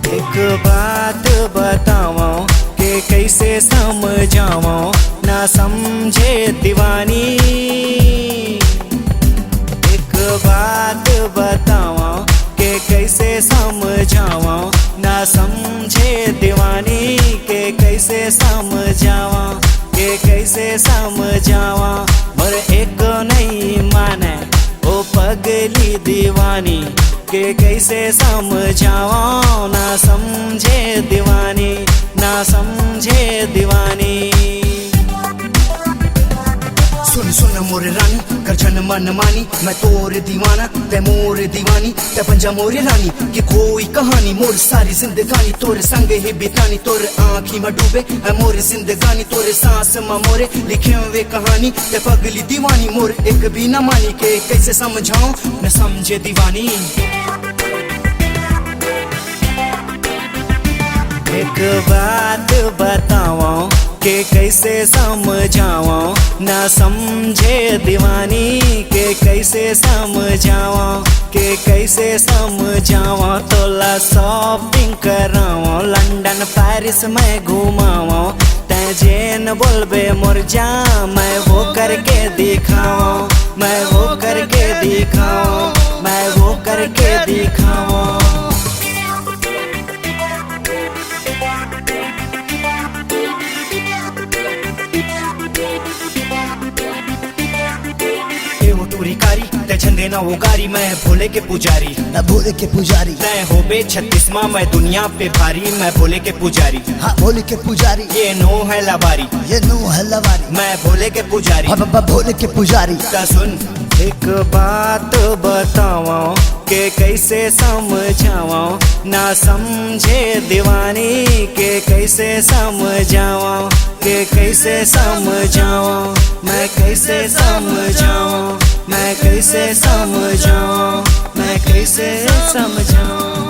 एक बात बताऊं कि कैसे समझाऊं, ना समझे दीवानी। एक बात बताऊं कि कैसे समझाऊं, ना समझे दीवानी। के कैसे समझाऊं, के कैसे समझाऊं, मोर एक नहीं माने ओ पगली दीवानी। के कैसे समझाऊं, ना समझे दीवानी, ना समझे दीवानी। सुन सुन मोरे रानी, कर जन मन मानी, मैं तोरे दीवाना, ते मोरे दीवानी, ते पंजा मोरे रानी। कि कोई कहानी मोर सारी जिंदगानी तोरे संग ही बितानी। तोरे आँखी में डूबे है मोरी जिंदगानी, तोरे सांस में मोरे लिखे हुए कहानी। ते पगली दीवानी मोर एक भी न मानी। के कैसे समझाऊं, न समझे दीवानी। एक बात बताऊं कि कैसे समझाऊं, ना समझे दीवानी। के कैसे समझाऊं, के कैसे समझाऊं, तोला शॉपिंग कराऊं, लंदन पेरिस में घुमाऊं। तै जेन बोलबे मोर जा, मैं वो करके दिखाऊं, मैं वो करके दिखाऊं, मैं वो करके दिखाऊं। कारी ते छंदे ना वो गारी, मैं भोले के पुजारी, मैं भोले के पुजारी। तै हो बे 36 माँ, मैं दुनिया पे भारी, मैं भोले के पुजारी। हाँ भोले के पुजारी। ये नो है लवारी, ये नो है लवारी, मैं भोले के पुजारी। हाँ बाबा भोले के पुजारी। ता सुन एक बात बताऊं कि कैसे समझाऊं, ना समझे दीवानी। के कैसे समझाऊं, के कैसे समझाऊं, मैं कैसे समझाऊं, मैं कैसे समझाऊं, मैं कैसे समझाऊं।